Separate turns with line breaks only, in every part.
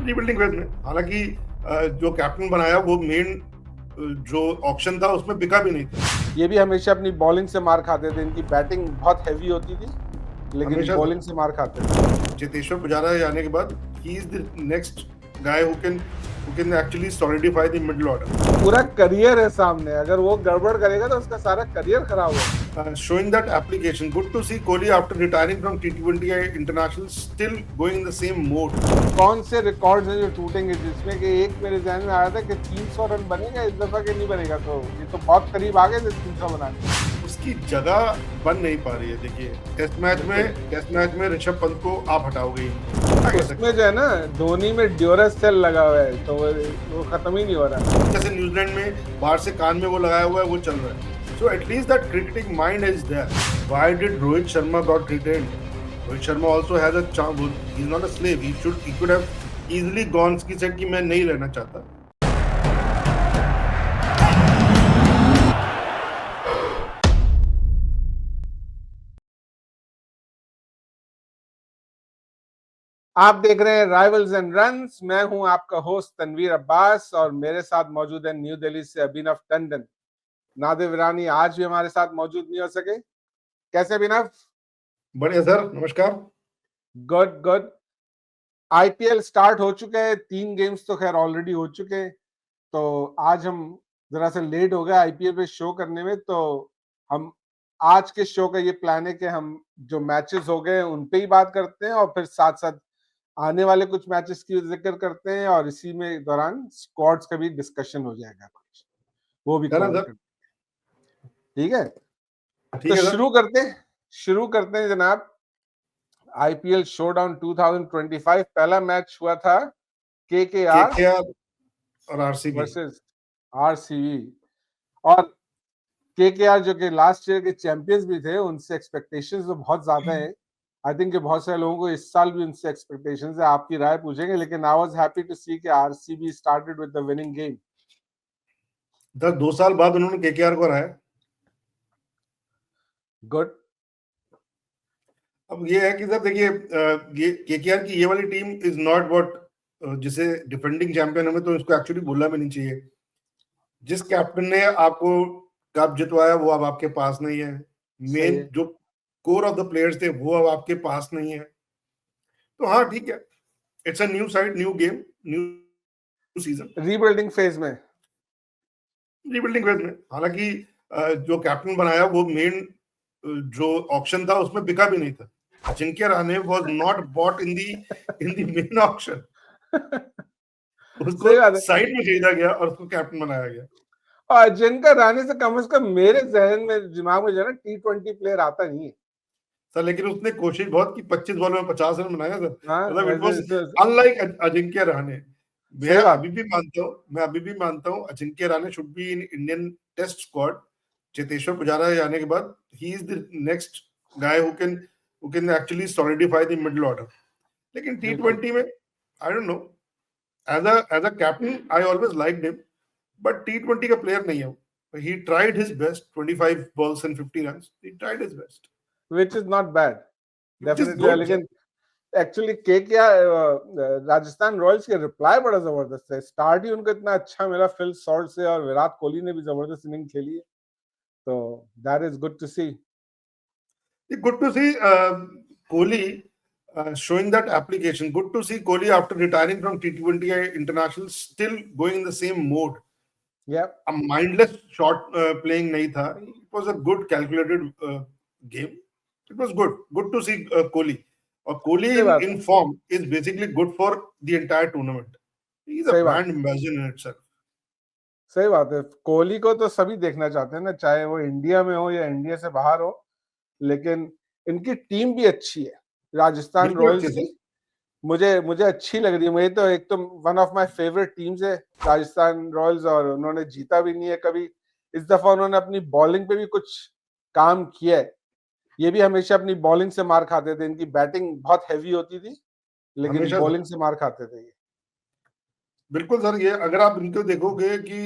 Rebuilding phase में। हालांकि जो कैप्टन बनाया वो मेन जो ऑप्शन था उसमें बिका भी नहीं था।
ये भी हमेशा अपनी बॉलिंग से मार खाते थे। इनकी बैटिंग बहुत हैवी होती थी, लेकिन बॉलिंग से मार खाते थे।
चेतेश्वर पुजारा आने के बाद he is the next guy who can actually solidify the middle order.
पूरा करियर है सामने, अगर वो गड़बड़ करेगा तो उसका सारा करियर खराब होगा।
Showing that application, good to see Kohli after retiring from T20 international still going in the same mode.
कौन से रिकॉर्ड्स हैं जो टूटेंगे, जिसमें कि एक मेरे ध्यान में आया था कि 300 रन बनेगा इस दफा के नहीं बनेगा, तो ये तो बहुत करीब आ गए थे 300 बनाने।
उसकी जगह बन नहीं पा रही है। देखिए टेस्ट मैच में ऋषभ पंत को आप हटाओगे,
उसमें जो है ना धोनी में ड्यूरासेल लगा हुआ है, तो वो खत्म ही नहीं हो रहा।
जैसे न्यूजीलैंड में बाहर से कान में वो लगाया हुआ है, वो चल रहा है। So at least that cricketing mind is there. Why did Rohit Sharma got retained? Rohit Sharma also has a chance. He's not a slave. He could have easily gone की said कि मैं नहीं रहना चाहता।
आप देख रहे हैं राइवल्स एंड रन्स। मैं हूं आपका होस्ट तनवीर अब्बास और मेरे साथ मौजूद है न्यू दिल्ली से अभिनव टंडन। नादिर ईरानी आज भी हमारे साथ मौजूद नहीं हो सके। कैसे अभिनव?
बढ़िया सर, नमस्कार।
Good good. आईपीएल स्टार्ट हो चुके हैं, 3 गेम्स तो खैर ऑलरेडी हो चुके हैं, तो आज हम जरा से लेट हो गए आईपीएल पे शो करने में, तो हम आज के शो का ये प्लान है कि हम जो मैचेस हो गए उन पे ही बात करते हैं और फिर साथ साथ आने वाले कुछ मैचेस की जिक्र करते हैं और इसी में दौरान स्क्वाड्स का भी डिस्कशन हो जाएगा, कुछ वो भी कवर करते हैं। ठीक है, तो शुरू करते हैं जनाब। आईपीएल शोडाउन 2025 पहला मैच हुआ था केकेआर
और आरसीबी
वर्सेस आरसीबी, और केकेआर जो कि लास्ट ईयर के चैंपियंस भी थे, उनसे एक्सपेक्टेशंस तो बहुत ज्यादा है। आई थिंक कि बहुत सारे लोगों को इस साल भी उनसे एक्सपेक्टेशंस है। आपकी राय पूछेंगे, लेकिन आई वाज हैप्पी टू सी कि RCB started with the winning game.
2 साल बाद उन्होंने केकेआर को हराया।
गुड।
अब ये है कि सर देखिए, ये केकेआर की ये वाली टीम इज नॉट व्हाट जिसे डिफेंडिंग चैंपियन हमें तो इसको एक्चुअली बोलना भी नहीं चाहिए। जिस कैप्टन ने आपको कप जितवाया वो अब आपके पास नहीं है। मेन जो कोर ऑफ द प्लेयर्स थे वो अब आपके पास नहीं है। तो हाँ ठीक है, it's a new side, new game, new season.
Rebuilding phase में
हालांकि जो कैप्टन बनाया वो मेन जो ऑप्शन था उसमें बिका भी नहीं था। Ajinkya Rahane was not bought in the main option. उसको साइड में खरीदा गया और उसको कैप्टन बनाया गया।
और अजिंक्य रहाणे से कम मेरे जहन में, दिमाग में जो है ना, T20 प्लेयर आता नहीं है
सर, लेकिन उसने कोशिश बहुत की, 25 बॉलों में 50 रन बनाया सर। मतलब it was
unlike
Ajinkya Rahane. मैं अभी भी मानता हूँ Ajinkya Rahane should be in Indian test squad. Cheteshwar Pujara आने के बाद he is the next guy who can actually solidify the middle order. लेकिन T20 में I don't know, as a captain I always liked him, but T20 का player नहीं है। he tried his best, 25 balls and 50 runs. He tried his best,
which is not bad, definitely. लेकिन actually Rajasthan Royals के reply बड़ा जबरदस्त है। Start ही उनको इतना अच्छा मिला फिल सॉल्ट से, और विराट कोहली ने भी जबरदस्त इनिंग खेली है, तो that is good to see.
Kohli showing that application. Good to see Kohli after retiring from T20 international still going in the same mode.
Yeah,
a mindless shot playing नहीं था. It was a good calculated game. It was good to see Kohli. और Kohli in form is basically good for the entire tournament. He is a brand ambassador in itself.
सही बात है। कोहली को तो सभी देखना चाहते हैं ना, चाहे वो इंडिया में हो या इंडिया से बाहर हो, लेकिन इनकी टीम भी अच्छी है राजस्थान रॉयल्स की। मुझे अच्छी लग रही है। मुझे तो एक तो one of my favourite teams है राजस्थान रॉयल्स, और उन्होंने जीता भी नहीं है कभी। इस दफा उन्होंने अपनी बॉलिंग पे भी कुछ काम किया है। ये भी हमेशा अपनी बॉलिंग से मार खाते थे। इनकी बैटिंग बहुत हैवी होती थी, लेकिन बॉलिंग से मार खाते थे ये।
बिल्कुल सर, ये अगर आप इनको देखोगे कि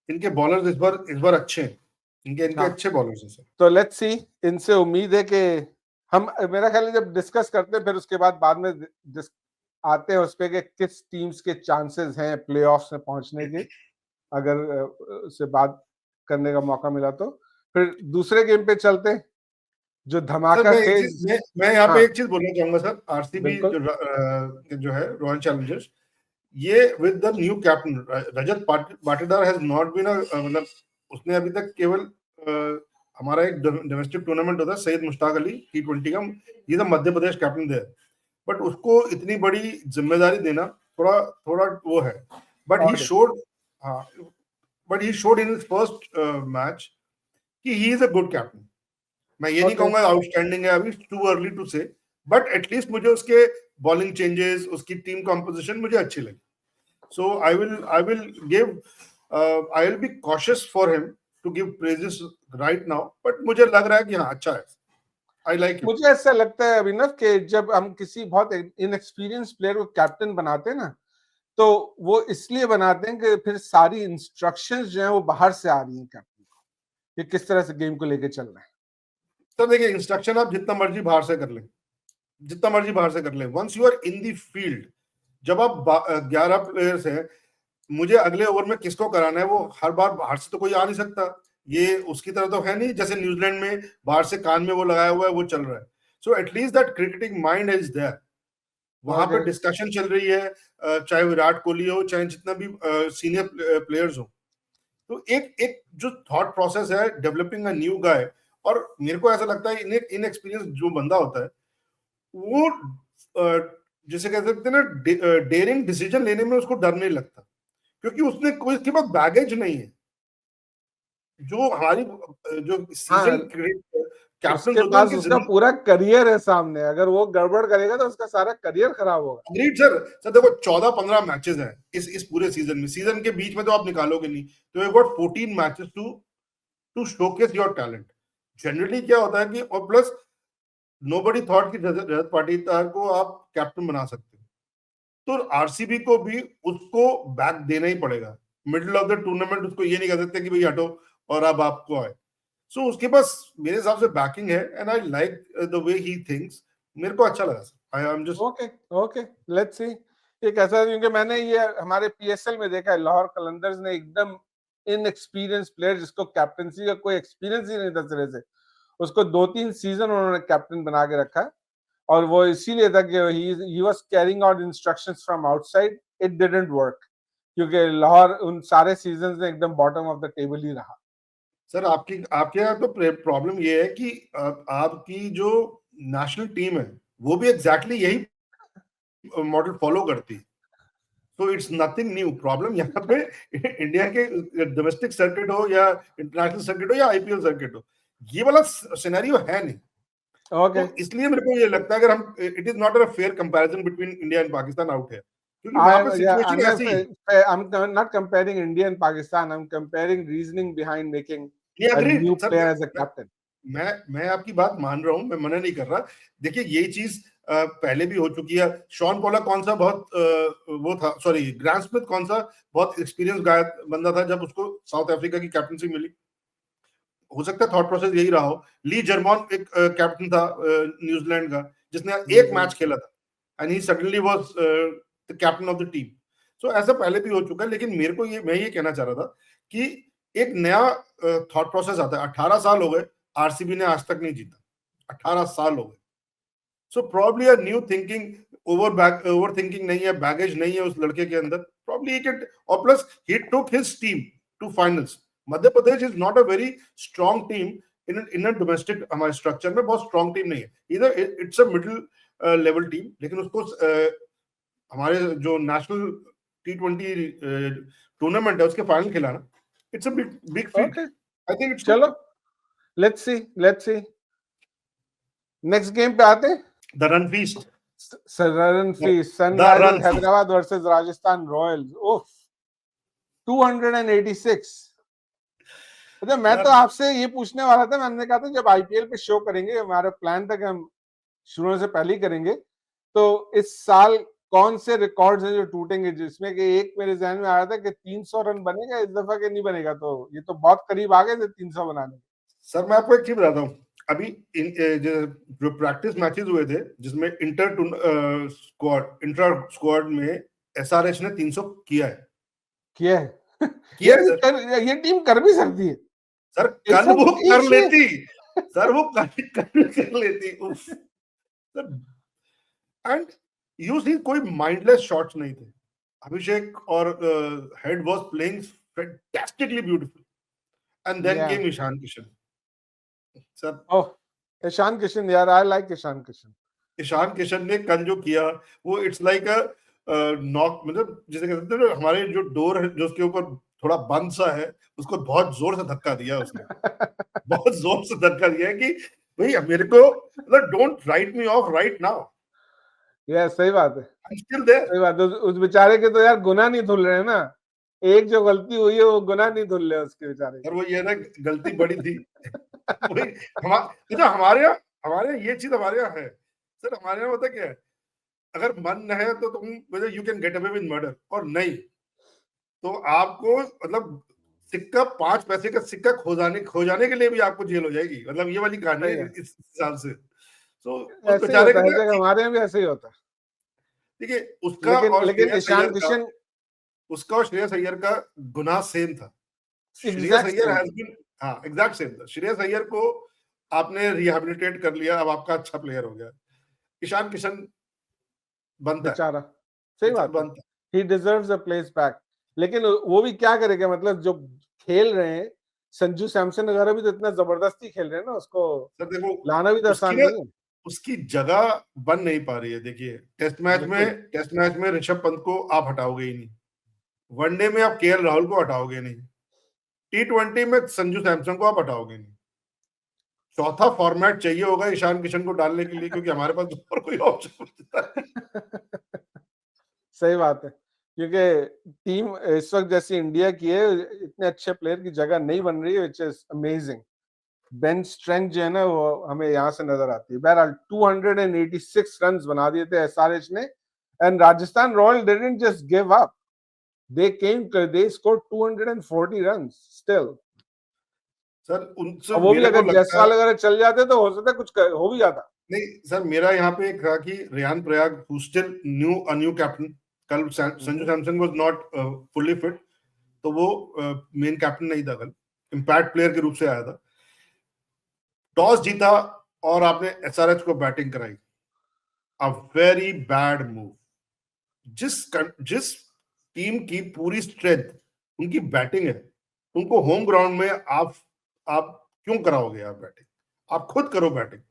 इनके बॉलर्स इस बार अच्छे हैं। इनके अच्छे बॉलर्स हैं सर।
तो लेट्स सी, इनसे उम्मीद है कि हम, मेरा ख्याल है जब डिस्कस करते हैं फिर उसके बाद में आते हैं उस पे कि किस टीम्स के चांसेस हैं प्लेऑफ्स में पहुंचने के, अगर उससे बात करने का मौका मिला तो। फिर दूसरे गेम पे चलते हैं जो
सर
धमाका
मैं एक
खेज।
चीज मैं यहाँ पे
हाँ,
एक चीज बोलना चाहूंगा सर, आरसीबी
बिल्कुल।
जो है रॉयल चैलेंजर्स, ये with the new captain Rajat Patidar has not been मतलब उसने अभी तक केवल हमारा एक डोमेस्टिक टूर्नामेंट होता है सैयद मुश्ताक अली T20 का, ये तो मध्य प्रदेश कैप्टन थे, बट उसको इतनी बड़ी जिम्मेदारी देना थोड़ा थोड़ा वो है, बट ही शोड, हाँ, but he showed in first match कि he is a good captain. मैं ये नहीं कहूंगा आउटस्टैंडिंग है, अभी too early to say, but at least मुझे उसके बॉलिंग चेंजेस, उसकी टीम कॉम्पोजिशन मुझे अच्छी लगी। So I will give I will be cautious for him to give praises right now, but मुझे लग रहा है कि हाँ अच्छा है, आई लाइक इट।
मुझे ऐसा लगता है अभिनव कि जब हम किसी बहुत इनएक्सपीरियंस प्लेयर को कैप्टन बनाते हैं ना, तो वो इसलिए बनाते हैं कि फिर सारी इंस्ट्रक्शंस जो है वो बाहर से आ रही हैं कैप्टन को, कि किस तरह से गेम को लेके चलना है।
तो देखिए, इंस्ट्रक्शन आप जितना मर्जी बाहर से कर लें, जितना मर्जी बाहर से कर लें, once you are in the field, जब आप 11 प्लेयर्स हैं, मुझे अगले ओवर में किसको कराना है वो हर बार बाहर से तो कोई आ नहीं सकता, ये उसकी तरह तो है नहीं जैसे न्यूजीलैंड में बाहर से कान में वो लगाया हुआ है वो चल रहा है। So at least that cricketing mind is there, वहां पे डिस्कशन चल रही है, चाहे विराट कोहली हो, चाहे जितना भी सीनियर प्लेयर्स हो, तो एक एक जो थॉट प्रोसेस है डेवलपिंग अ न्यू गाय, और मेरे को ऐसा लगता है इनएक्सपीरियंस जो बंदा होता है वो जिसे कह सकते हैं ना, डेयरिंग डिसीजन लेने में उसको डर नहीं लगता, क्योंकि उसने कोई, उसके पास बैगेज नहीं है जो हमारी जो सीजन
हाँ,
कैप्टन
उसके
होते हैं
पास
उनकी
उसका
जिंदगी।
पूरा करियर है सामने, अगर वो गड़बड़ करेगा तो उसका सारा करियर खराब होगा।
Agreed sir. सर देखो 14-15 मैचेस हैं इस पूरे सीजन में, सीजन के बीच में तो आप निकालोगे नहीं, तो you got 14 matches to showcase your talent. Generally क्या होता है कि, और प्लस नोबडी थॉट कि रजत पाटीदार को आप कैप्टन बना सकते हो, तो आरसीबी को भी उसको बैक देना ही पड़ेगा। मिडिल ऑफ द टूर्नामेंट उसको ये नहीं कह सकते कि भाई हटो और अब आपको आए। सो उसके पास मेरे हिसाब से बैकिंग है, and I like the way he thinks, मेरे को अच्छा लगा sir. I am just
okay, okay, let's see. एक ऐसा, क्योंकि मैंने ये हमारे पीएसएल में देखा है, लाहौर कलंदर्स ने एकदम इनएक्सपीरियंस प्लेयर जिसको कैप्टनसी का कोई एक्सपीरियंस ही नहीं था सिरे से, उसको 2-3 सीजन उन्होंने कैप्टन बना के रखा है, और वो इसीलिए था कि he was carrying out instructions from outside. It didn't work, क्योंकि लाहौर उन सारे सीजन्स में एकदम बॉटम ऑफ द टेबल ही रहा।
सर आपके यहाँ तो प्रॉब्लम ये है कि आपकी जो नेशनल टीम है वो भी एग्जैक्टली यही मॉडल फॉलो करती है, तो इट्स नथिंग न्यू। प्रॉब्लम यहाँ पे इंडिया के डोमेस्टिक सर्किट हो या इंटरनेशनल सर्किट हो या आईपीएल सर्किट हो, ये वाला सिनेरियो है नहीं।
ओके,
तो इसलिए मेरे को ये लगता है, अगर हम, it is not a fair comparison between India and Pakistan out है, क्योंकि वहां पे सिचुएशन ऐसी है।
I'm not comparing India and Pakistan. I'm comparing reasoning behind making
ये
a
agreed
new
sir,
player as a captain.
मैं आपकी बात मान रहा हूँ, मैं मना नहीं कर रहा। देखिए ये चीज पहले भी हो चुकी है। शॉन पोलक कौन सा बहुत वो था, सॉरी ग्रांट स्मिथ कौन सा बहुत एक्सपीरियंस बंदा था जब उसको साउथ अफ्रीका की कैप्टनसी मिली, हो सकता है थॉट प्रोसेस यही रहा हो। ली जर्मॉन एक कैप्टन था न्यूजीलैंड का, जिसने एक मैच खेला था, and he suddenly was the captain of the team. So ऐसा पहले भी हो चुका है, लेकिन मेरे को मैं ये कहना चाह रहा था कि एक नया थॉट प्रोसेस आता है। 18 साल हो गए, आरसीबी ने आज तक नहीं जीता, 18 साल हो गए। So probably a new thinking, overthinking नहीं है, बैगेज नहीं है उस लड़के के अंदर, प्रॉब्ली ही कैन, और plus he took his team to finals. Madhya Pradesh is not a very strong team in domestic, हमारे स्ट्रक्चर में बहुत स्ट्रॉन्ग टीम नहीं है, इधर it's a middle level team, लेकिन उसको हमारे जो नेशनल T20 टूर्नामेंट है उसके फाइनल खिलाना, it's a big feat.
Okay,
I think it's
चलो,
good.
let's see, let's see. Next game पे आते हैं।
The run feast,
run feast,
the
Sunrisers
run feast.
Hyderabad versus Rajasthan Royals. ओफ, 286। अच्छा, मैं तो आपसे ये पूछने वाला था, मैंने कहा था जब आईपीएल पे शो करेंगे, हमारा प्लान था कि हम शुरू से पहले ही करेंगे, तो इस साल कौन से रिकॉर्ड्स हैं जो टूटेंगे, जिसमें कि एक मेरे जहन में आ रहा था कि 300 रन बनेगा इस दफा के नहीं बनेगा, तो ये तो बहुत करीब आ गए थे 300 बनाने।
सर मैं आपको एक चीज बताता हूँ, अभी जो प्रैक्टिस मैचेस हुए थे जिसमें इंटर स्क्वाड में एसआरएच ने 300 किया है
किया है
किया है सर।
ये टीम कर भी सकती है
सर कल वो कर लेती, सर वो कर लेती उफ सर। एंड यू सी कोई माइंडलेस शॉट्स नहीं थे। अभिषेक और Head was playing fantastically beautiful and then came Ishan Kishan sir.
Oh Ishan Kishan यार, आई लाइक ईशान किशन।
ईशान किशन ने कल जो किया वो इट्स लाइक अ नॉक, मतलब जिसे कहते हैं ना, हमारे जो डोर है जो उसके ऊपर थोड़ा बंद सा है उसको बहुत जोर से धक्का दिया उसने बहुत जोर से धक्का दिया है कि भाई मेरे को मतलब don't write me of right now.
यार सही बात है,
आई एम स्टिल देयर।
सही बात है। उस बेचारे के तो यार गुनाह नहीं धुल रहे हैं ना, एक जो गलती हुई है वो गुनाह नहीं धुल रहे उसके बेचारे।
सर वो ये ना गलती बड़ी थी वही हमारे यहाँ ये चीज हमारे यहाँ है सर। हमारे यहाँ होता क्या है, अगर मन है तो तुम मतलब you can get away with murder, और नहीं तो आपको मतलब सिक्का 5 पैसे का सिक्का खो जाने के लिए भी आपको जेल हो जाएगी। मतलब ये वाली कहानी है इस हिसाब से। तो उस
ऐसे ही
बेचारे
होता है,
का
जगह हमारे यहाँ भी ऐसे ही होता है।
देखिए उसका और
लेकिन ईशान किशन,
उसका और श्रेयस अय्यर का गुनाह सेम था। श्रेयस अय्यर हैज बीन, हाँ एग्जैक्ट सेम था। श्रेयस अय्यर को आपने रिहैबिलिटेट कर लिया, अब आपका अच्छा प्लेयर हो गया। ईशान किशन बनता
बेचारा, सही बात है,
बनता।
ही डिजर्व्स अ प्लेस बैक। लेकिन वो भी क्या करेगा, मतलब जो खेल रहे हैं संजू सैमसन वगैरह भी तो इतना जबरदस्ती खेल रहे हैं ना, उसको
सर देखो
लाना भी तो आसान नहीं है।
उसकी जगह बन नहीं पा रही है। देखिए टेस्ट मैच में ऋषभ पंत को आप हटाओगे ही नहीं, वनडे में आप केएल राहुल को हटाओगे नहीं, T20 में संजू सैमसन को आप हटाओगे नहीं। चौथा फॉर्मेट चाहिए होगा ईशान किशन को डालने के लिए, क्योंकि हमारे पास और कोई ऑप्शन नहीं।
सही बात है, क्योंकि टीम इस वक्त जैसी इंडिया की है, इतने अच्छे प्लेयर की जगह नहीं बन रही है, which is amazing. Bench strength जो है ना वो हमें यहाँ से नजर आती है। बहरहाल 286 रन्स बना दिए थे एसआरएच ने, and Rajasthan royal didn't just give up, they scored 240 runs still।
Sir उनसे
वो भी
मेरे को
अगर
लगता है
जयसवाल अगर चल जाते तो हो सकता है कुछ हो भी जाता।
नहीं सर, मेरा यहाँ पे एक था कि Riyan Parag who still new captain, कल Sanju Samson was not fully fit, तो वो मेन कैप्टन नहीं था, कल इम्पैक्ट प्लेयर के रूप से आया था। टॉस जीता और आपने एसआरएच को बैटिंग कराई, अ वेरी बैड मूव। जिस टीम की पूरी स्ट्रेंथ उनकी बैटिंग है, उनको होम ग्राउंड में आप क्यों कराओगे आप बैटिंग? आप खुद करो बैटिंग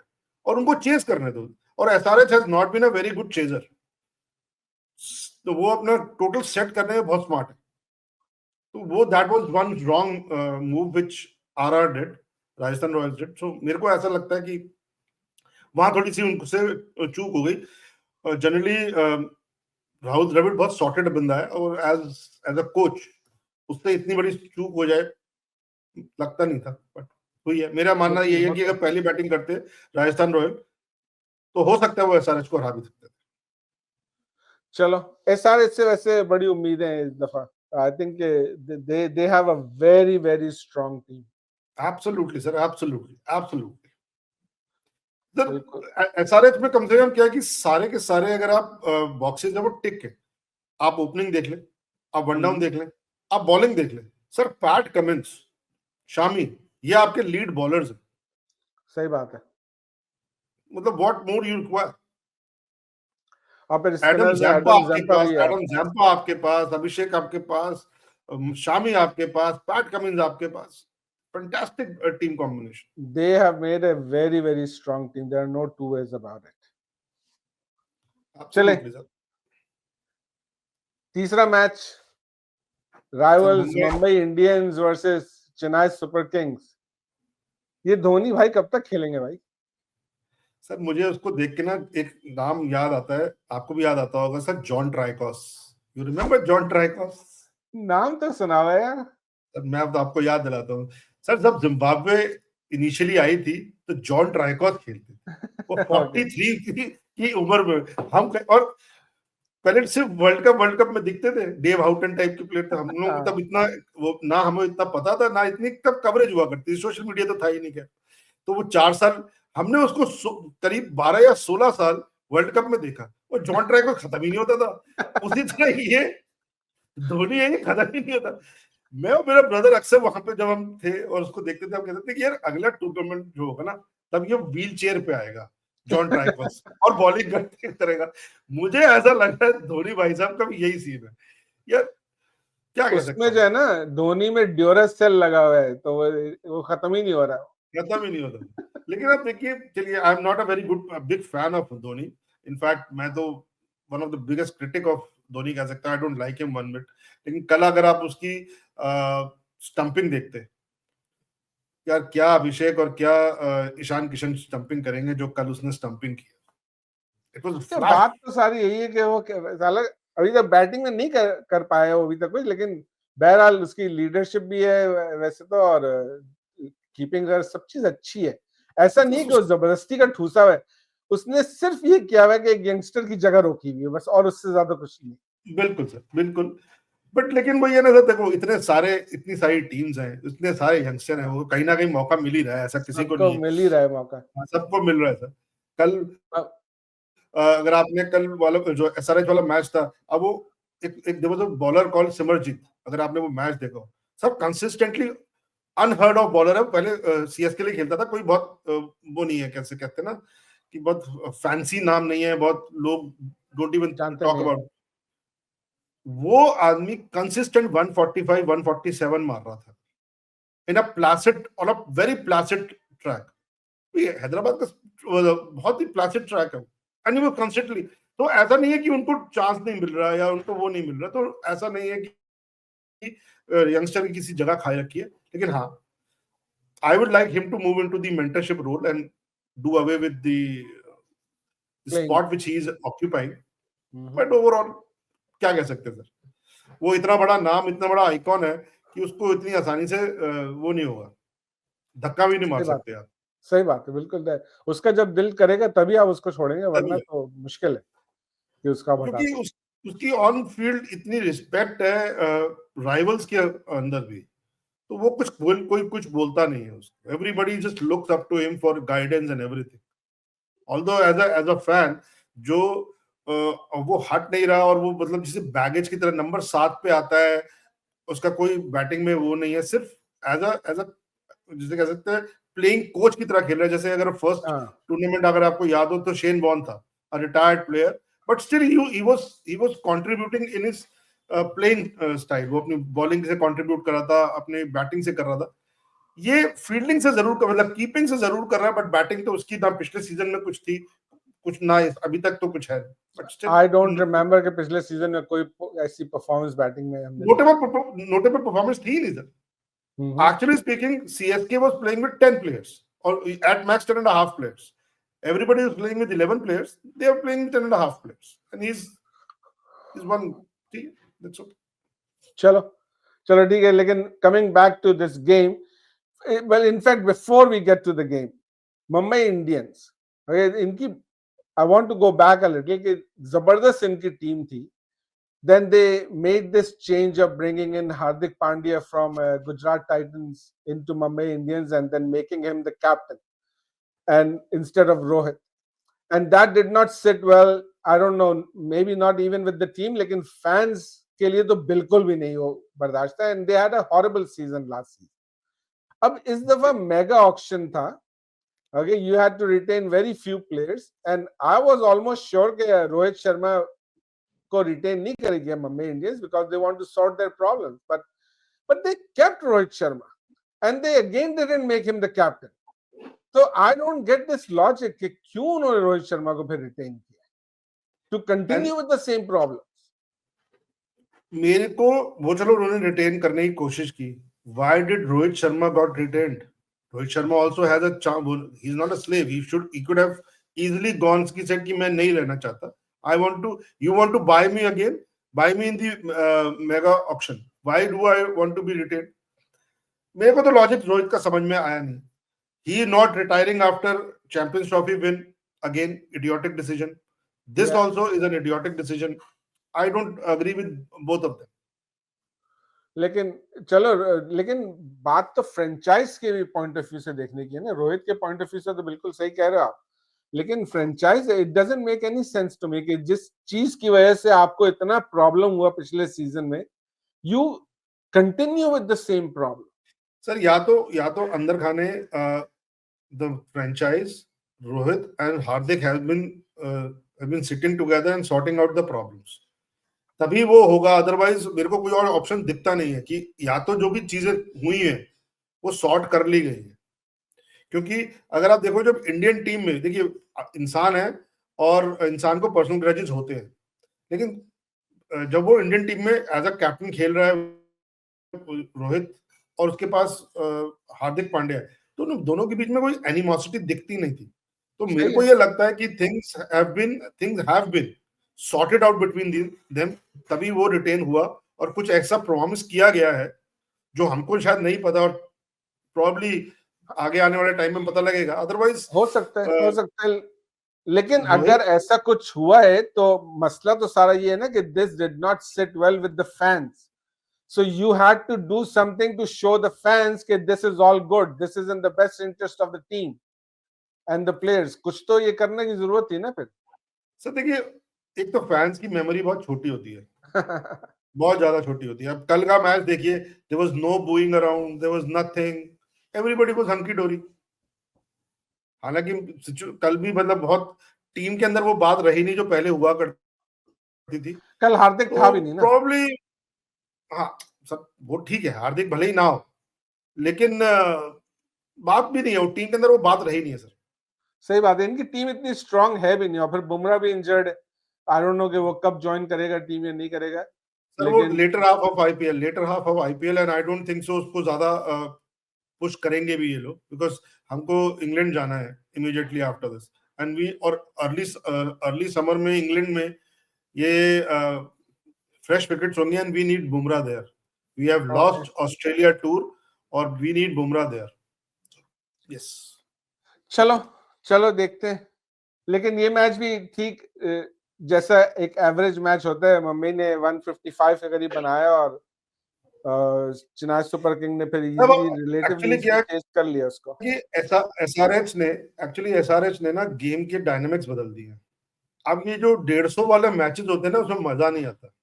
और उनको चेस करने दो। और SRH has not been a very good chaser, तो वो अपना टोटल सेट करने में बहुत स्मार्ट है। तो वो that was one wrong move which RR did, Rajasthan Royals did. So मेरे को ऐसा लगता है कि वहां थोड़ी सी उनसे चूक हो गई। जनरली राहुल द्रविड़ बहुत सॉर्टेड बंदा है, और एज अ कोच उससे इतनी बड़ी चूक हो जाए लगता नहीं था, बट हुई है। मेरा मानना यही है कि अगर पहली बैटिंग करते राजस्थान रॉयल तो हो सकता है वो एसआरएच को हरा भी सकते थे।
चलो एसआरएच से वैसे बड़ी उम्मीदें हैं इस दफा। I think they have a very very strong team।
Absolutely sir, absolutely sir. SRH में कम से कम क्या है कि सारे के सारे अगर आप बॉक्सेस जब वो टिक है, आप ओपनिंग देख लें, आप वन डाउन देख लें, आप बॉलिंग देख लें, सर पैट कमिंस, शामी, ये आपके लीड बॉलर्स हैं।
सही बात है,
मतलब व्हाट मोर यू रिक्वायर?
और फिर
एडम
स्पिनर्स में
जैम्पा
एडम
आपके
जैम्पा
पास,
भी है।
एडम जैम्पा आपके पास, अभिषेक आपके पास, शामी आपके पास, पैट कमिंस आपके पास। Fantastic team combination.
They have made a very very strong team, there are no two ways about it। चले
एब्सोल्युटली सर।
तीसरा match, rivals Mumbai Indians versus Chennai super Kings. ये धोनी भाई कब तक खेलेंगे भाई?
सर मुझे उसको देख के ना एक नाम याद आता है, आपको भी याद आता होगा sir, John Traicos. You remember John Traicos?
नाम तो सुना हुआ है यार।
सर मैं अब आपको याद दिलाता हूँ सर, जब जिम्बाब्वे इनिशियली आई थी तो जॉन ट्राइकॉस खेलते थे। वो 43 की उम्र में हम, और पहले सिर्फ वर्ल्ड कप में दिखते थे, डेव हाउटन टाइप के प्लेयर थे। हम लोग तब इतना वो ना हमें इतना पता था, ना इतनी तब कवरेज हुआ करती थी, सोशल मीडिया तो था ही नहीं क्या। तो वो 4 साल हमने उसको करीब 12 या 16 साल वर्ल्ड कप में देखा, वो जॉन ट्राई को खत्म ही नहीं होता था। उसी तरह ये धोनी है, ये खत्म ही नहीं होता। मैं और मेरा ब्रदर अक्सर वहां पे जब हम थे और उसको देखते थे, हम कहते थे कि यार अगला टूर्नामेंट जो होगा ना, तब ये व्हील चेयर पे आएगा जॉन ट्राइकॉस और बॉलिंग करते करेगा। मुझे ऐसा लग रहा है धोनी भाई साहब का भी यही सीन है यार, क्या कह सकता
उसमें जो है ना, धोनी में ड्यूरस सेल लगा हुआ है, तो वो खत्म ही नहीं हो रहा,
खत्म ही नहीं होता। लेकिन आप देखिए, चलिए, आई am not a very good big fan of Dhoni. In fact मैं तो one of the biggest critic of Dhoni कह सकता हूं। आई don't like him one bit. लेकिन कल अगर आप उसकी स्टंपिंग देखते, यार क्या अभिषेक और क्या ईशान किशन स्टंपिंग करेंगे जो कल उसने स्टंपिंग की। इट वाज
तो
फ्लैश।
बात तो सारी यही है कि वो साला अभी तक बैटिंग में नहीं कर पाया वो अभी तक कुछ, लेकिन बहरहाल उसकी लीडरशिप भी है वैसे तो, और कीपिंग सब चीज अच्छी है। ऐसा नहीं कि वो जबरदस्ती का ठूसा हुआ है, उसने सिर्फ ये किया हुआ है कि एक यंगस्टर की जगह रोकी हुई है बस, और उससे ज्यादा कुछ नहीं।
बिल्कुल सर, बिल्कुल। बट लेकिन वो ये ना सर, देखो इतनी सारी टीम्स हैं, इतने सारे यंगस्टर हैं, वो कहीं ना कहीं मौका मिल ही रहा है, ऐसा किसी को
सबको
नहीं
मिल ही रहा है मौका।
है, सबको मिल रहा है सर। कल
अब
अगर आपने कल वाला जो एसआरएच वाला मैच था, अब वो एक बॉलर कॉल सिमरजीत, अगर आपने वो मैच देखा हो, सब कंसिस्टेंटली अनहर्ड ऑफ बॉलर है। पहले सीएसके लिए खेलता था, कोई बहुत वो नहीं है, कैसे कहते हैं ना, कि बहुत फैंसी नाम नहीं है, बहुत लोग डोंट इवन
जानते
टॉक
नहीं है।
अबाउट। वो आदमी कंसिस्टेंट 145 147 मार रहा था in a placid, on a very placid track. ये हैदराबाद का बहुत ही प्लासिड ट्रैक है, एंड वो कंसिस्टेंटली। तो ऐसा नहीं है कि उनको चांस नहीं मिल रहा है या उनको वो नहीं मिल रहा, तो ऐसा नहीं है कि यंगस्टर की किसी जगह खाई रखी है। लेकिन हाँ, I would like him to move into the mentorship role and do away with the
Playing.
spot which he is occupying. But overall, क्या कह सकते हैं सर, वो इतना बड़ा नाम, इतना बड़ा आइकॉन है कि उसको इतनी आसानी से वो नहीं होगा, धक्का भी नहीं मार सकते आप।
सही बात है, बिल्कुल है। उसका जब दिल करेगा तभी आप उसको छोड़ेंगे, वरना
तभी है,
तो मुश्किल है कि उसका आप हटा
क्योंकि
सकते।
उसकी ऑन फील्ड इतनी रिस्पेक्ट है राइवल्स के अंदर भी, तो वो कोई कुछ बोलता नहीं है उसको। Everybody just looks up to him for guidance and everything. Although as a fan, जो वो हट नहीं रहा, और वो मतलब जिसे बैगेज की तरह नंबर 7 पे आता है, उसका कोई बैटिंग में वो नहीं है, सिर्फ एज अ जिसे कह सकते हैं प्लेइंग कोच की तरह खेल रहा है। जैसे अगर फर्स्ट टूर्नामेंट अगर आपको याद हो तो शेन वॉर्न था, a retired player, but still he was contributing in his playing style. वो अपनी बॉलिंग से कंट्रीब्यूट कर रहा था, अपनी बैटिंग से कर रहा था। ये फील्डिंग से जरूर मतलब कीपिंग से जरूर कर रहा है, बट बैटिंग तो उसकी ना पिछले सीजन में कुछ थी, कुछ ना अभी तक तो कुछ है, but still
I don't remember कि पिछले सीजन में कोई ऐसी परफॉर्मेंस बैटिंग में हमने
नोटेबल परफॉर्मेंस थी नहीं sir. Actually speaking, CSK was playing with 10 players or at max 10 and a half players. Everybody was playing with 11 players. They are playing with 10 and a half players. And he's one. See, that's okay.
चलो चलो ठीक है, लेकिन coming back to this game, well in fact before we get to the game, Mumbai Indians, इनकी I want to go back a little कि जबरदस्त इनकी team थी. Then they made this change of bringing in Hardik Pandya from Gujarat Titans into Mumbai Indians and then making him the captain and instead of Rohit. And that did not sit well. I don't know, maybe not even with the team, लेकिन fans के लिए तो बिल्कुल भी नहीं हो बर्दाश्त है. And they had a horrible season last season. अब इस दफा मेगा ऑक्शन था. Okay, you had to retain very few players, and I was almost sure कि रोहित शर्मा को retain नहीं करेगी Mumbai Indians because they want to sort their problems. But they kept Rohit Sharma, and they again didn't make him the captain. So I don't get this logic कि क्यों उन्होंने रोहित शर्मा को फिर retain किया to continue with the same problems.
मेरे को वो, चलो उन्होंने रिटेन करने की कोशिश की. Why did Rohit Sharma got retained? Rohit Sharma also has a chance. He's not a slave. He could have easily gone. He said कि मैं नहीं रहना चाहता. You want to buy me again? Buy me in the mega auction. Why do I want to be retained? मेरे को तो logic Rohit का समझ में आया नहीं. He not retiring after Champions Trophy win, again idiotic decision. This also is an idiotic decision. I don't agree with both of them.
लेकिन चलो, लेकिन बात तो फ्रेंचाइज के भी पॉइंट ऑफ व्यू से देखने की है ना। रोहित के पॉइंट ऑफ व्यू से तो बिल्कुल सही कह रहे हो आप, लेकिन franchise it doesn't make any sense to me कि जिस चीज की वजह से आपको इतना प्रॉब्लम हुआ पिछले सीजन में, you continue with the same problem.
Sir या तो अंदर खाने the franchise Rohit and Hardik have been sitting together and sorting out the problems, तभी वो होगा। अदरवाइज मेरे को कोई और ऑप्शन दिखता नहीं है कि या तो जो भी चीजें हुई हैं वो सॉर्ट कर ली गई है। क्योंकि अगर आप देखो जब इंडियन टीम में, देखिए इंसान है और इंसान को पर्सनल ग्रजेस होते हैं, लेकिन जब वो इंडियन टीम में एज अ कैप्टन खेल रहा है रोहित और उसके पास हार्दिक पांड्या है, तो उन दोनों के बीच में कोई एनिमोसिटी दिखती नहीं थी। तो मेरे को ये लगता है कि things have been sorted out between them, तभी वो रिटेन हुआ और कुछ ऐसा प्रॉमिस किया गया है जो हमको शायद नहीं पता, और प्रोबब्ली आगे आने वाले टाइम में पता लगेगा। अदरवाइज
हो सकता है, लेकिन अगर ऐसा कुछ हुआ है तो मसला तो सारा ये है ना कि this did not sit well with the fans, so you had to do something to show the fans कि this is all good, this is in the best interest of the team and the players. कुछ तो ये करने की जरूरत थी ना फिर।
सर देखिए, एक तो फैंस की मेमोरी बहुत छोटी होती है बहुत ज्यादा छोटी होती है। अब कल का मैच देखिए, there was no booing around, there was nothing, everybody was hunky dory. हालांकि कल भी मतलब बहुत टीम के अंदर वो बात रही नहीं जो पहले हुआ करती थी।
कल हार्दिक था
तो
भी नहीं ना।
प्रॉब्ली हाँ, सब वो ठीक है, हार्दिक भले ही ना हो, लेकिन बात भी नहीं है, वो टीम के अंदर वो बात रही नहीं है सर।
सही बात है, इनकी टीम इतनी स्ट्रांग है भी नहीं, और फिर बुमराह भी इंजर्ड है। आई डोंट नो कि वो कब ज्वाइन करेगा टीम या नहीं करेगा।
सर वो
लेकिन
later half of IPL and I don't think so उसको ज्यादा पुश करेंगे भी ये लोग, बिकॉज हमको इंग्लैंड जाना है immediately after this, and we और अर्ली समर में इंग्लैंड में ये फ्रेश विकेट्स होंगे and we need Bumrah there. We have lost Australia tour और we need Bumrah there. Yes,
चलो चलो देखते हैं। लेकिन ये मैच भी ठीक जैसा एक एवरेज मैच होता है, मम्मी ने 155 के करीब बनाया और चेन्नई सुपर किंग ने फिर इजीली रिलेटिवली
एक्चुअली क्या
चेस कर लिया उसको।
कि ऐसा एसआरएच ने ना गेम के डायनामिक्स बदल दिए हैं। अब ये जो 150 वाले मैचेस होते हैं ना, उसमें मजा नहीं आता।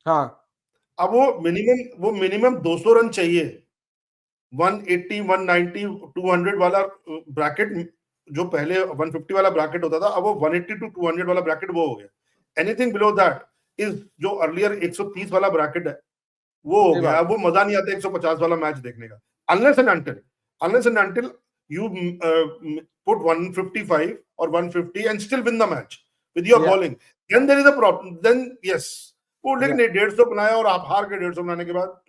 हाँ,
अब वो मिनिमम 200 रन चाहिए। 180, 190, 200 वाला ब्रैकेट, जो पहले 150 वाला ब्रैकेट होता था, अब वो 180 टू 200 वाला ब्रैकेट वो हो गया। एनीथिंग बिलो दैट इज, जो अर्लियर 130 वाला ब्रैकेट है वो हो गया। अब वो मजा नहीं आता 150 वाला मैच देखने का, unless and until you put 155 or 150 and still win the match with your bowling, then there is a problem, then yes। वो लेकिन 150 बनाया और आप हार के 150 बनाने के बाद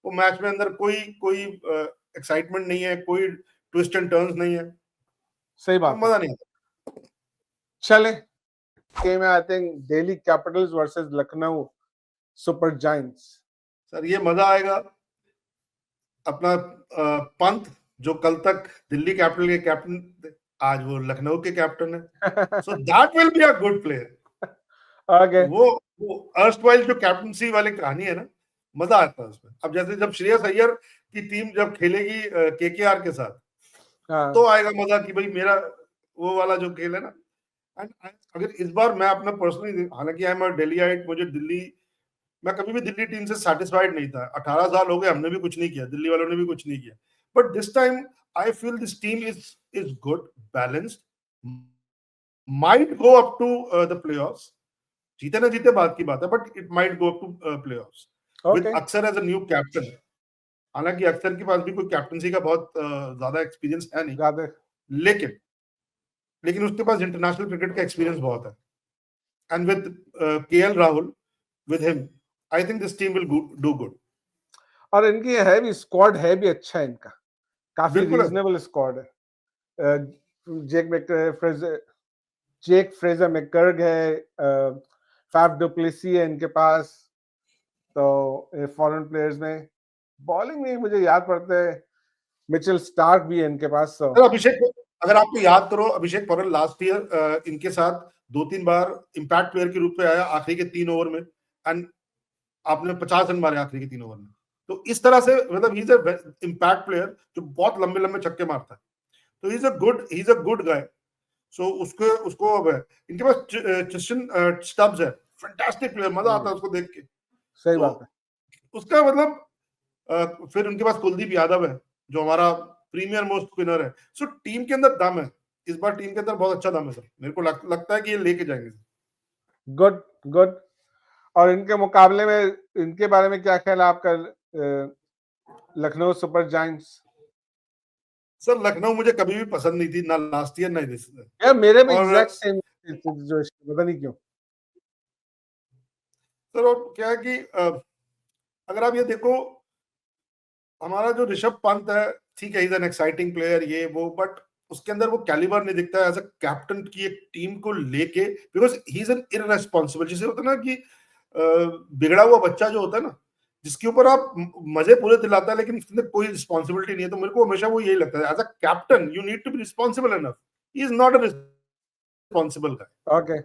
वो मैच में अंदर कोई एक्साइटमेंट नहीं है, कोई ट्विस्ट एंड टर्न्स नहीं है।
सही बात,
मजा नहीं आता।
चले गेम है, I think Delhi Capitals versus Lucknow super giants.
Sir ये मजा आएगा। अपना पंत जो कल तक दिल्ली कैपिटल के कैप्टन, आज वो लखनऊ के कैप्टन है, so that will be a good player.
Okay,
वो अर्स्टवाइल जो कैप्टनसी वाली कहानी है ना, मजा आता है उसमें। अब जैसे जब श्रेयस अय्यर की टीम जब खेलेगी केकेआर के साथ, तो आएगा मजा कि भाई मेरा वो वाला जो खेल है ना। एंड अगर इस बार मैं अपना पर्सनली, हालांकि आई एम अ दिल्लीइट, मुझे दिल्ली, मैं कभी भी दिल्ली टीम से सेटिस्फाइड नहीं था। 18 साल हो गए, हमने भी कुछ नहीं किया, दिल्ली वालों ने भी कुछ नहीं किया, but this time I feel this team is good, balanced, might go up to the playoffs. जीते ना जीते बात की बात है, but it might go up to playoffs with Axar as a new captain. हालांकि अक्षर के पास भी कोई कैप्टनसी का बहुत ज्यादा एक्सपीरियंस है नहीं, लेकिन उसके पास इंटरनेशनल क्रिकेट का एक्सपीरियंस बहुत है। And with KL Rahul with him, I think this team will do good।
और इनकी है भी स्क्वाड, है भी अच्छा इनका, काफी रीजनेबल स्क्वाड है। जेक फ्रेजर मैकगर्ग है, फैफ डुप्लेसी है इनके पास, तो फॉरेन प्लेयर्स में। बॉलिंग में मुझे याद पड़ता है मिचेल स्टार्क भी है इनके पास।
तो अभिषेक, अगर आपको याद करो, अभिषेक पटेल लास्ट ईयर इनके साथ 2-3 बार इंपैक्ट प्लेयर के रूप में आया आखिरी के 3 ओवर में, एंड आपने 50 रन मारे आखिरी के 3 ओवर में। तो इस तरह से मतलब ही इज अ इम्पैक्ट प्लेयर जो बहुत लंबे लंबे छक्के मारता है। तो ही इज अ गुड गाय। सो उसको उसको अब है इनके पास क्रिस्टियन स्टब्स है, फैंटास्टिक प्लेयर, मजा आता है उसको देख के।
सही
तो
बात है।
उसका मतलब फिर उनके पास कुलदीप यादव है जो हमारा प्रीमियर मोस्ट स्पिनर है। सो टीम के अंदर दम है, इस बार टीम के अंदर बहुत अच्छा दम है सर। मेरे को लगता है कि ये लेके जाएंगे।
Good good. और इनके मुकाबले में इनके बारे में क्या ख्याल है आपका, Lucknow super giants?
Sir Lucknow मुझे कभी भी पसंद नहीं थी, ना लास्ट ईयर ना दिस ईयर।
यार मेरे भी
और
एग्जैक्ट सेम जो पता नहीं क्यों।
सर और क्या है कि अगर आप ये देखो, हमारा जो ऋषभ पंत है, ठीक है, इज एन एक्साइटिंग प्लेयर ये वो, बट उसके अंदर वो कैलिबर नहीं दिखता है एज अ कैप्टन की एक टीम को लेके। Because he is N irresponsible, जिसे होता है ना कि बिगड़ा हुआ बच्चा जो होता है ना, जिसके ऊपर आप मजे पूरे दिलाता है लेकिन उसके अंदर कोई रिस्पॉन्सिबिलिटी नहीं है। तो मेरे को हमेशा वो यही लगता है, as a captain you need to be responsible enough. He is not a responsible guy.
Okay.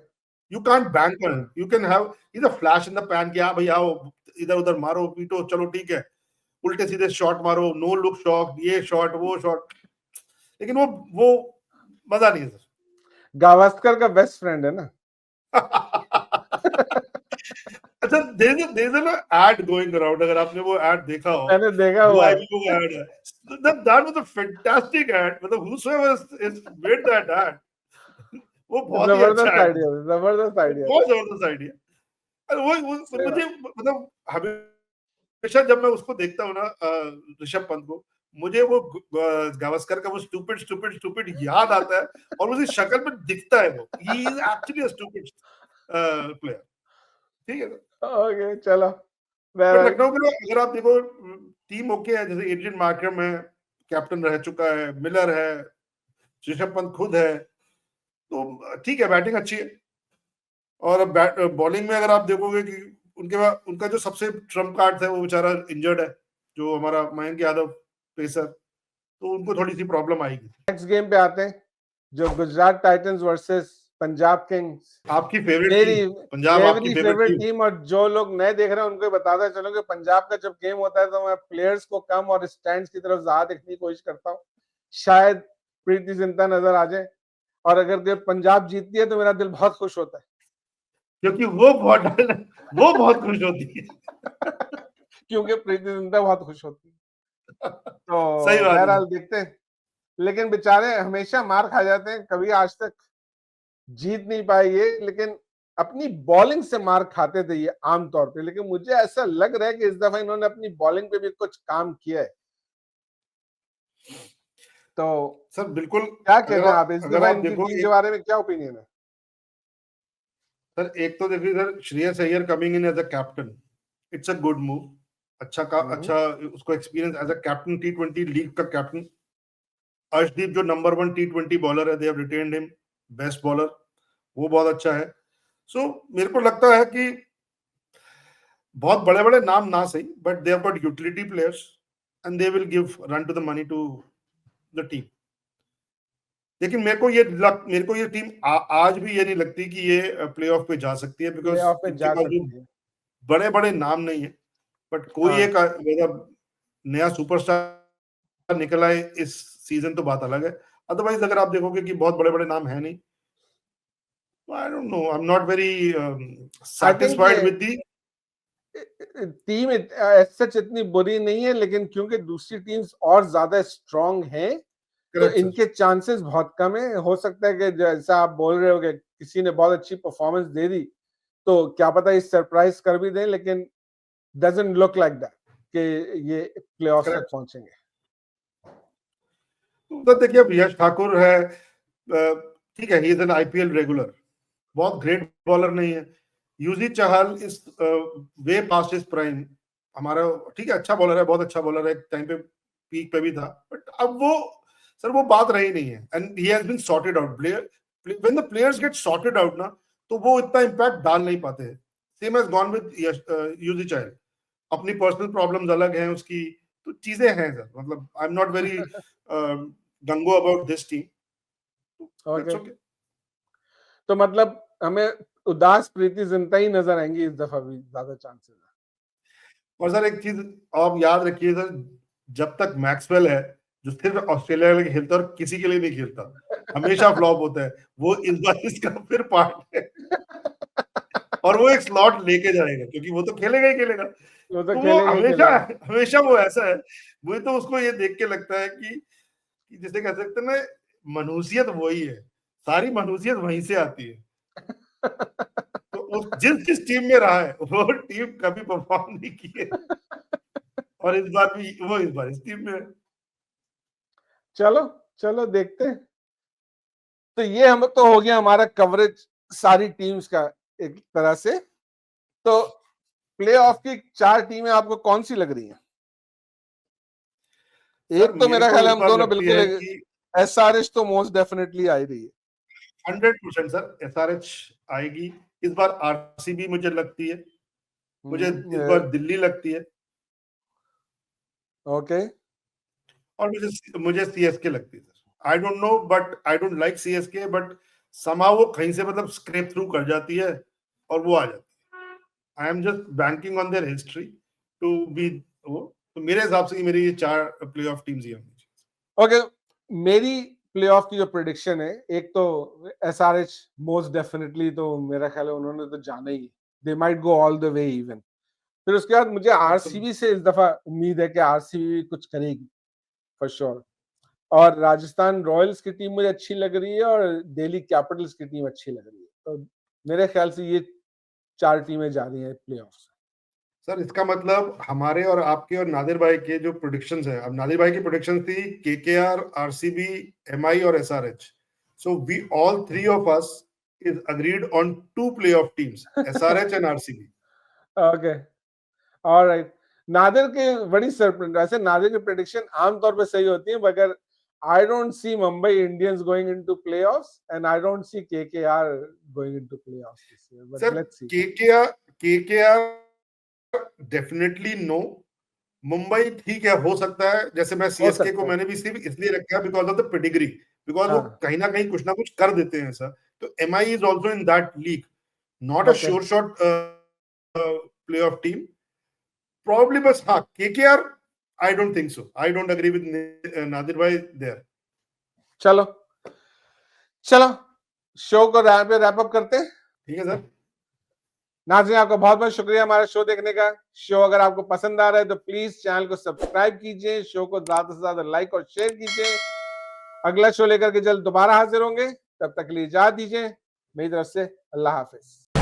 You can't bank on, you can have is a flash in the pan कि हाँ भाई आओ इधर उधर मारो पीटो चलो ठीक है, उल्टे सीधे शॉट मारो, नो लुक शॉट, ये शॉट वो शॉट, लेकिन वो मजा नहीं है सर।
गावस्कर का बेस्ट फ्रेंड है ना।
अच्छा, there is an ad going around, अगर आपने वो एड देखा हो,
मैंने देखा
वो
हुआ है।
आईबीओ का एड है। That was a fantastic ad, मतलब whosoever is made that ad, वो बहुत ही अच्छा
जबरदस्त
एड
आइडिया,
था।
जबरदस्त
वो
आइडिया
बहुत
था।
जबरदस्त आइडिया। अरे वो
सही
मुझे
बात।
मतलब हमेशा जब मैं उसको देखता हूँ ना ऋषभ पंत को, मुझे वो गावस्कर का वो स्टूपिड स्टूपिड स्टूपिड याद आता है, और उसकी शक्ल में दिखता है वो he is actually a stupid player. ठीक है।
ओके चलो।
बट
बहरहाल
लखनऊ के लिए अगर आप देखो, टीम ओके है, जैसे एड्रियन मार्क्रम है, कैप्टन रह चुका है, मिलर है, ऋषभ पंत खुद है, तो ठीक है, बैटिंग अच्छी है। और बॉलिंग में अगर आप देखोगे कि उनके बाद उनका जो सबसे ट्रम्प कार्ड है वो बेचारा इंजर्ड है, जो हमारा मयंक यादव पेसर, तो उनको थोड़ी सी प्रॉब्लम आएगी।
नेक्स्ट गेम पे आते हैं, जो Gujarat Titans versus Punjab Kings.
आपकी फेवरेट
मेरी
टीम पंजाब, आपकी
मेरी
फेवरेट
फेवरेट
टीम।
टीम, और जो लोग नए देख रहे हैं उनको बताता चलो कि पंजाब का जब गेम होता है तो मैं प्लेयर्स को कम और स्टैंड्स की तरफ ज्यादा देखने की कोशिश करता हूँ। शायद प्रीति जिंटा नजर आ जाए, और अगर पंजाब जीतती है तो मेरा दिल बहुत खुश होता है।
क्योंकि वो बहुत खुश होती है।
क्योंकि प्रीति जिंटा बहुत खुश होती है।
सही
तो
बात है।
बहरहाल देखते हैं। लेकिन बेचारे हमेशा मार खा जाते हैं, कभी आज तक जीत नहीं पाए ये, लेकिन अपनी बॉलिंग से मार खाते थे ये आमतौर पे। लेकिन मुझे ऐसा लग रहा है कि इस दफा इन्होंने अपनी बॉलिंग पे भी कुछ काम किया है। तो
सर बिल्कुल।
क्या कहते हैं आप इस
अगर
दफा
आप
इनकी
देखो
टीम के बारे में, क्या ओपिनियन है?
सर, एक तो देखिए sir, Shreyas Iyer coming in as a captain, it's a good move. अच्छा, उसको experience as a captain, T20 league का कैप्टन। अर्शदीप जो नंबर 1 T20 बॉलर है, they have retained him, best bowler, वो बहुत अच्छा है। सो मेरे को लगता है कि बहुत बड़े बड़े नाम ना सही, but they have got utility players and they will give run to the money to the team. लेकिन मेरे को ये टीम आज भी ये नहीं लगती कि ये प्लेऑफ पे जा सकती है,
प्ले
बिकॉज
ऑफ पे
इनके
जा
पास जो
सकती है।
बड़े बड़े नाम नहीं है, बट कोई
हाँ।
एक मतलब नया सुपरस्टार निकला है इस सीजन तो बात अलग है। अदरवाइज अगर आप देखोगे कि बहुत बड़े बड़े नाम है नहीं, आई don't no, I am not very
I think ये
सैटिस्फाइड विद दी
टीम सच इतनी बुरी नहीं है, लेकिन क्योंकि दूसरी टीम्स और ज्यादा स्ट्रांग हैं तो
करेक्ट सर।
इनके चांसेस बहुत कम है। हो सकता है कि जैसा आप बोल रहे हो कि किसी ने बहुत अच्छी परफॉर्मेंस दे दी तो क्या पता ये सरप्राइज कर भी दें, लेकिन डजंट लुक लाइक दैट कि ये प्लेऑफ्स तक
करेक्ट।
पहुंचेंगे।
तो देखिए अब यश ठाकुर है, ठीक है, he is an IPL regular, बहुत ग्रेट बॉलर नहीं है। Yuzi Chahal is way past his prime, हमारा ठीक है, अच्छा बॉलर है, बहुत अच्छा बॉलर है, एक टाइम पे पीक पे भी था, बट अब वो सर वो बात रही नहीं है। And he has been sorted out player, when the players get sorted out ना, तो वो इतना इम्पैक्ट डाल नहीं पाते हैं। Same has gone with Yuzi Chahal, अपनी पर्सनल प्रॉब्लम्स अलग हैं उसकी, तो चीजें हैं सर, मतलब I am not very gung ho about this team, that's
okay.
Okay.
तो मतलब हमें उदास प्रीति जिंटा ही नजर आएंगी इस दफा भी, ज्यादा चांसेस है।
और सर एक चीज आप याद रखिए सर, जब तक मैक्सवेल है जो सिर्फ ऑस्ट्रेलिया के लिए खेलता है और किसी के लिए नहीं खेलता, हमेशा फ्लॉप होता है। वो इस बार इसका फिर पार्ट है और वो एक स्लॉट लेके जाएगा क्योंकि वो तो खेलेगा ही खेलेगा।
वो तो
तो वो
खेलेगा ही
हमेशा
खेलेगा।
हमेशा वो ऐसा है। मुझे तो उसको ये देख के लगता है कि जिसे कह सकते हैं ना, मनुष्यत वही है, सारी मनुष्यत वहीं से आती है। तो उस जिस जिस टीम में रहा है वो टीम कभी परफॉर्म नहीं की है और इस बार भी वो इस बार इस टीम में है।
चलो चलो देखते हैं। तो ये हम तो हो गया हमारा कवरेज सारी टीम्स का एक तरह से। तो प्लेऑफ की 4 टीमें आपको कौन सी लग रही हैं?
सर
एक तो
मेरे
मेरा
को
ख्याल
इस
है हम
बार
दोनों
लगती
बिल्कुल,
है कि
एसआरएच तो मोस्ट डेफिनेटली आ ही रही है।
100% सर एसआरएच आएगी। इस बार आरसीबी मुझे लगती है, मुझे इस बार दिल्ली लगती है
ओके।
और मुझे मुझे सीएसके लगती है sir. I don't know but I don't like CSK, but somehow वो कहीं से मतलब स्क्रैप थ्रू कर जाती है और वो आ जाती है। I am just banking on their history to be वो। तो मेरे हिसाब से मेरी ये 4 प्लेऑफ टीम्स ही होंगी।
ओके, मेरी प्लेऑफ की जो प्रेडिक्शन है, एक तो एसआरएच मोस्ट डेफिनेटली, तो मेरा ख्याल है उन्होंने तो जाना ही, they might go all the way even. फिर उसके बाद मुझे आरसीबी से इस दफा उम्मीद है कि आरसीबी कुछ करेगी फॉर श्योर। और राजस्थान रॉयल्स की टीम मुझे अच्छी लग रही है और दिल्ली कैपिटल्स की टीम अच्छी लग रही है। तो मेरे ख्याल से ये 4 टीमें जा रही हैं प्लेऑफ्स।
सर इसका मतलब हमारे और आपके और नादिर भाई के जो प्रोडिक्शंस है, अब नादिर भाई की प्रोडिक्शन थी केकेआर, आरसीबी, एमआई और SRH. So we all three of us is agreed on 2 playoff teams, SRH and RCB.
Okay, alright. Nadir के बड़ी सरप्राइज, वैसे नादिर की प्रेडिक्शन आमतौर पे सही होती है, मगर I don't see Mumbai Indians going into playoffs and I don't see KKR going into playoffs this year, but
sir
let's see.
KKR definitely no. Mumbai ठीक है, हो सकता है, जैसे मैं
हो
सीएसके को
सकता है।
मैंने भी सिर्फ इसलिए रखा because of the pedigree, because वो
हाँ,
कहीं ना कुछ कर देते हैं सर। तो MI is also in that league, not a
okay.
Sure shot playoff team probably, बस हाँ KKR I don't think so, I don't agree with Nadir भाई देयर।
चलो चलो, शो को रैप अप करते हैं।
ठीक है सर।
नाज़रीन, आपका बहुत बहुत शुक्रिया हमारा शो देखने का। शो अगर आपको पसंद आ रहा है तो प्लीज चैनल को सब्सक्राइब कीजिए, शो को ज्यादा से ज्यादा लाइक और शेयर कीजिए। अगला शो लेकर के जल्द दोबारा हाजिर होंगे, तब तक के लिए इजाजत दीजिए। मेरी तरफ से अल्लाह हाफिज।